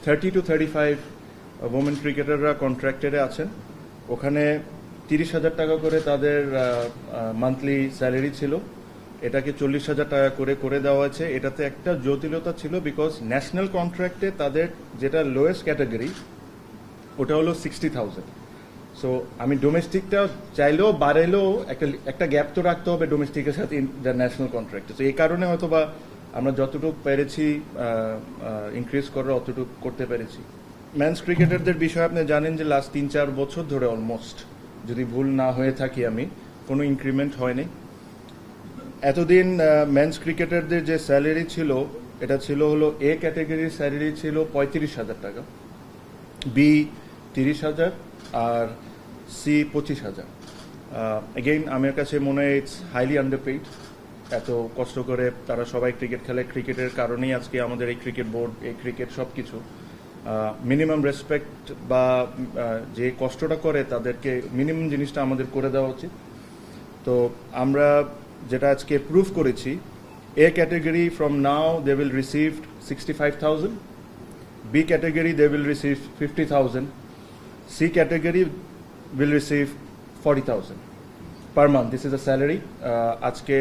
30 to 35 women ক্রিকেটাররা কন্ট্রাক্টেডে আছেন। ওখানে 30,000 টাকা করে তাদের মান্থলি স্যালারি ছিল, এটাকে 40,000 টাকা করে দেওয়া হয়েছে। এটাতে একটা জটিলতা ছিল, বিকজ ন্যাশনাল কন্ট্রাক্টে তাদের যেটা লোয়েস্ট ক্যাটাগরি ওটা হলো 60,000। সো আমি ডোমেস্টিকটা চাইলেও বাড়াইলেও একটা গ্যাপ তো রাখতে হবে ডোমেস্টিকের সাথে ন্যাশনাল কন্ট্রাক্টে। তো এই কারণে হয়তো বা আমরা যতটুকু পেরেছি ইনক্রিজ করার অতটুকু করতে পেরেছি। মেন্স ক্রিকেটারদের বিষয়ে আপনি জানেন যে লাস্ট 3-4 বছর ধরে অলমোস্ট, যদি ভুল না হয়ে থাকি আমি, কোনো ইনক্রিমেন্ট হয়নি। এতদিন মেন্স ক্রিকেটারদের যে স্যালারি ছিল এটা ছিল হলো এ ক্যাটাগরির স্যালারি ছিল 35,000 টাকা, বি 30,000 আর সি 25,000। এগেইন আমার কাছে মনে হয় ইটস হাইলি আন্ডারপেইড। এত কষ্ট করে তারা সবাই ক্রিকেট খেলে, ক্রিকেটের কারণেই আজকে আমাদের এই ক্রিকেট বোর্ড, এই ক্রিকেট সব কিছু। মিনিমাম রেসপেক্ট বা যে কষ্টটা করে তাদেরকে মিনিমাম জিনিসটা আমাদের করে দেওয়া উচিত। তো আমরা যেটা আজকে প্রুভ করেছি, A category from now they will receive 65,000, B category they will receive 50,000, C category will receive 40,000 per month. This is a salary. আজকে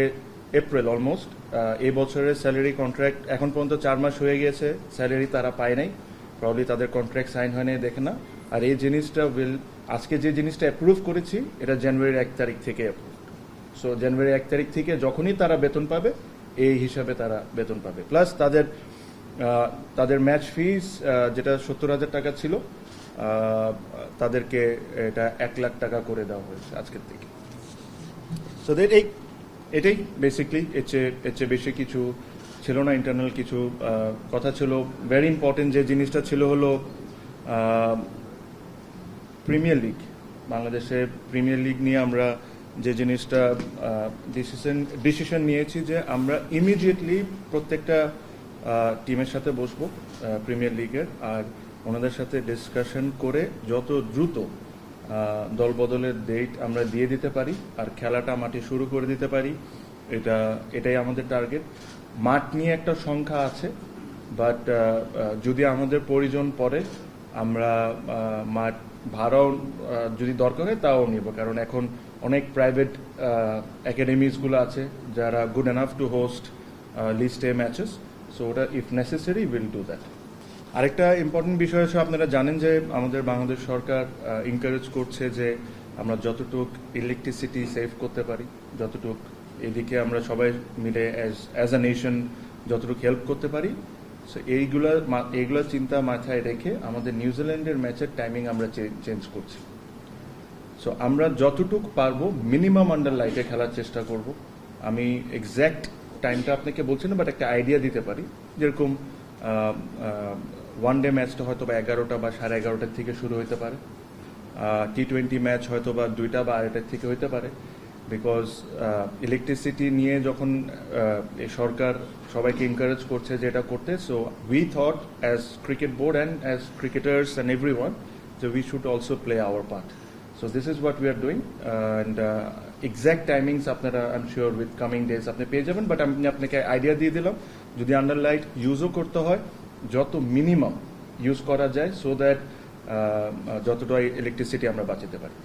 এপ্রিল অলমোস্ট, এই বছরের স্যালারি কন্ট্রাক্ট এখন পর্যন্ত 4 মাস হয়ে গিয়েছে, স্যালারি তারা পায় নাই, প্রবলি তাদের কন্ট্রাক্ট সাইন হয় নাই, দেখে না। আর এই জিনিসটা আজকে যে জিনিসটা অ্যাপ্রুভ করেছি এটা জানুয়ারির 1 তারিখ থেকে অ্যাপ্রুভ। সো জানুয়ারি 1 তারিখ থেকে যখনই তারা বেতন পাবে এই হিসাবে তারা বেতন পাবে। প্লাস তাদের ম্যাচ ফিস যেটা 70,000 টাকা ছিল, তাদেরকে এটা 1 লাখ টাকা করে দেওয়া হয়েছে আজকের থেকে। সো এটাই বেসিকলি, এর চেয়ে বেশি কিছু ছিল না। ইন্টারনাল কিছু কথা ছিল। ভেরি ইম্পর্টেন্ট যে জিনিসটা ছিল হলো প্রিমিয়ার লিগ। বাংলাদেশের প্রিমিয়ার লিগ নিয়ে আমরা যে জিনিসটা ডিসিশন নিয়েছি যে আমরা ইমিডিয়েটলি প্রত্যেকটা টিমের সাথে বসবো প্রিমিয়ার লিগের, আর ওনাদের সাথে ডিসকাশন করে যত দ্রুত দল বদলের ডেট আমরা দিয়ে দিতে পারি আর খেলাটা মাঠে শুরু করে দিতে পারি, এটাই আমাদের টার্গেট। মাঠ নিয়ে একটা সংখ্যা আছে, বাট যদি আমাদের প্রয়োজন পড়ে আমরা মাঠ ভাড়াও যদি দরকার হয় তাও নিব, কারণ এখন অনেক প্রাইভেট একাডেমিজগুলো আছে যারা good enough to host list A matches. So ওটা if necessary will do that. আরেকটা ইম্পর্টেন্ট বিষয় হচ্ছে, আপনারা জানেন যে আমাদের বাংলাদেশ সরকার এনকারেজ করছে যে আমরা যতটুক ইলেকট্রিসিটি সেভ করতে পারি, যতটুক এদিকে আমরা সবাই মিলে অ্যাজ আ নেশন যতটুকু হেল্প করতে পারি। সো এইগুলা চিন্তা মাথায় রেখে আমাদের নিউজিল্যান্ডের ম্যাচের টাইমিং আমরা চেঞ্জ করছি। সো আমরা যতটুক পারবো মিনিমাম আন্ডার লাইটে খেলার চেষ্টা করব। আমি এক্স্যাক্ট টাইমটা আপনাকে বলছি না, বাট একটা আইডিয়া দিতে পারি। যেরকম ওয়ান ডে ম্যাচটা হয়তো বা 11টা বা 11:30 থেকে শুরু হতে পারে, T20 ম্যাচ হয়তো বা 2টা বা 2:30 থেকে হতে পারে। বিকজ ইলেকট্রিসিটি নিয়ে যখন সরকার সবাইকে এনকারেজ করছে যে এটা করতে, so we thought as cricket board and as cricketers and everyone যে we should also play our part. So this is what we are doing, and exact timings আপনারা I am sure with coming days আপনি পেয়ে যাবেন। But আমি আপনাকে idea দিয়ে দিলাম, যদি আন্ডার লাইট ইউজও করতে হয় যত মিনিমাম ইউজ করা যায়, সো দ্যাট যতটা ইলেকট্রিসিটি আমরা বাঁচাতে পারি।